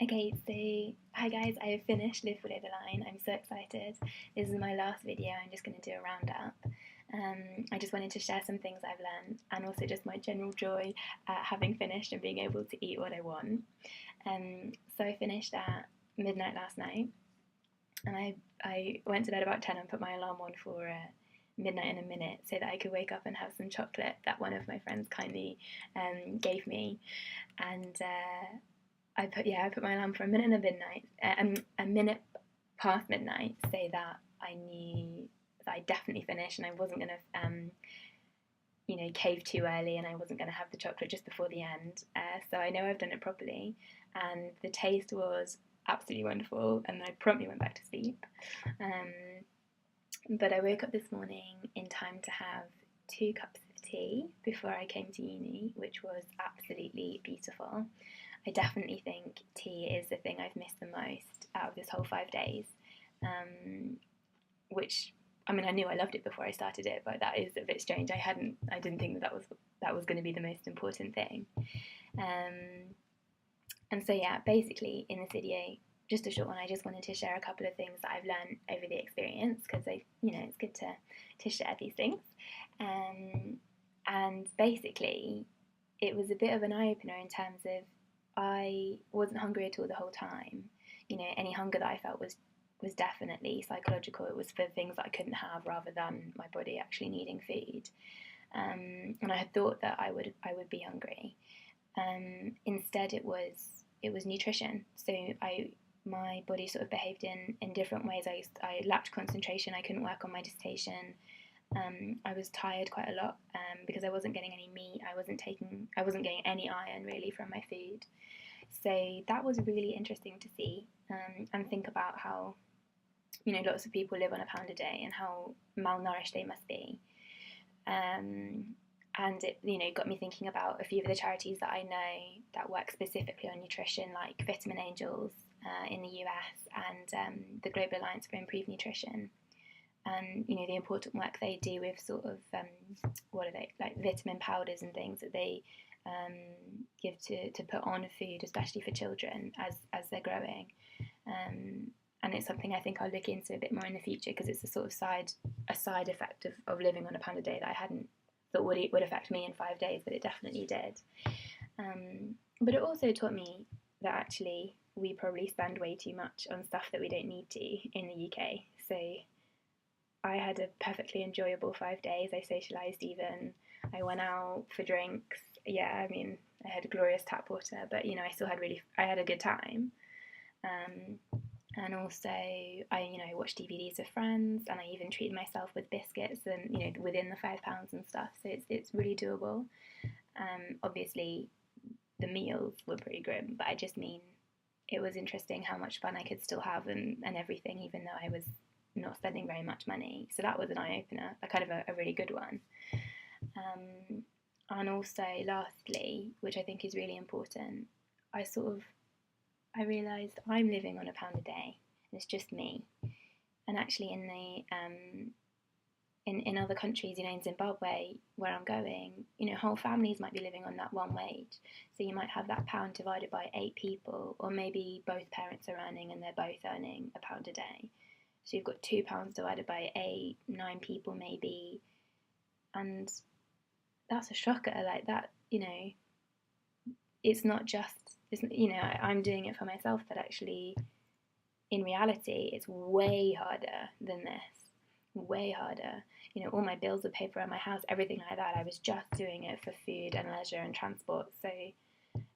Okay, so hi guys, I have finished Live Below the Line. I'm so excited. This is my last video. I'm just going to do a roundup. I just wanted to share some things I've learned and also just my general joy at having finished and being able to eat what I want. So I finished at midnight last night and I went to bed about 10 and put my alarm on for midnight in a minute so that I could wake up and have some chocolate that one of my friends kindly gave me. And I put my alarm for a minute past midnight, so that I knew that I definitely finished and I wasn't going to cave too early, and I wasn't going to have the chocolate just before the end. So I know I've done it properly, and the taste was absolutely wonderful, and I promptly went back to sleep. But I woke up this morning in time to have 2 cups of tea before I came to uni, which was absolutely beautiful. I definitely think tea is the thing I've missed the most out of this whole 5 days. Which, I mean, I knew I loved it before I started it, but that is a bit strange. I didn't think that was going to be the most important thing. And so yeah, basically in this video, just a short one, I just wanted to share a couple of things that I've learned over the experience, because it's good to share these things. And basically, it was a bit of an eye opener in terms of I wasn't hungry at all the whole time. Any hunger that I felt was definitely psychological. It was for things that I couldn't have rather than my body actually needing food. And I had thought that I would be hungry. Instead, it was nutrition. So my body sort of behaved in different ways. I lacked concentration. I couldn't work on my dissertation. I was tired quite a lot because I wasn't getting any meat. I wasn't getting any iron really from my food. So that was really interesting to see and think about how lots of people live on £1 a day and how malnourished they must be. And it got me thinking about a few of the charities that I know that work specifically on nutrition, like Vitamin Angels in the US and the Global Alliance for Improved Nutrition. And the important work they do with sort of what are they, like vitamin powders and things that they give to put on food, especially for children as they're growing. And it's something I think I'll look into a bit more in the future, because it's a sort of side effect of living on £1 a day that I hadn't thought would affect me in 5 days, but it definitely did. But it also taught me that actually we probably spend way too much on stuff that we don't need to in the UK. So I had a perfectly enjoyable 5 days. I socialised even. I went out for drinks. Yeah, I mean, I had glorious tap water, but I had a good time. And also, I watched DVDs with friends, and I even treated myself with biscuits, and within the £5 and stuff. So it's really doable. Obviously, the meals were pretty grim, but I just mean it was interesting how much fun I could still have and everything, even though I was not spending very much money. So that was an eye-opener, a really good one. And also, lastly, which I think is really important, I realised I'm living on £1 a day, and it's just me. And actually, in other countries, in Zimbabwe, where I'm going, whole families might be living on that one wage. So you might have that pound divided by 8 people, or maybe both parents are earning and they're both earning £1 a day. So you've got £2 divided by 8, 9 people maybe, and that's a shocker. Like that, it's not just, I'm doing it for myself, but actually, in reality, it's way harder than this. Way harder. All my bills were paid for at my house, everything like that. I was just doing it for food and leisure and transport. So,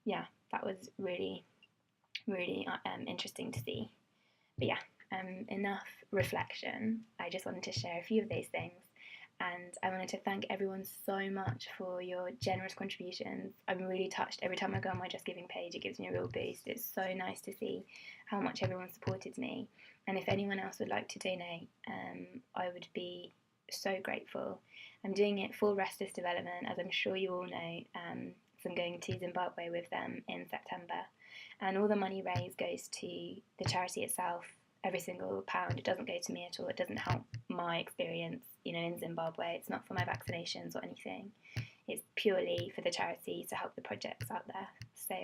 yeah, that was really, really interesting to see. But yeah, enough reflection. I just wanted to share a few of those things. And I wanted to thank everyone so much for your generous contributions. I'm really touched. Every time I go on my Just Giving page, it gives me a real boost. It's so nice to see how much everyone supported me. And if anyone else would like to donate, I would be so grateful. I'm doing it for Restless Development, as I'm sure you all know. So I'm going to Zimbabwe with them in September. And all the money raised goes to the charity itself. Every single pound. It doesn't go to me at all. It doesn't help my experience, in Zimbabwe. It's not for my vaccinations or anything. It's purely for the charity to help the projects out there. So,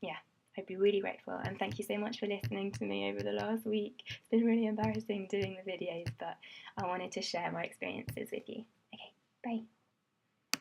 yeah, I'd be really grateful. And thank you so much for listening to me over the last week. It's been really embarrassing doing the videos, but I wanted to share my experiences with you. Okay, bye.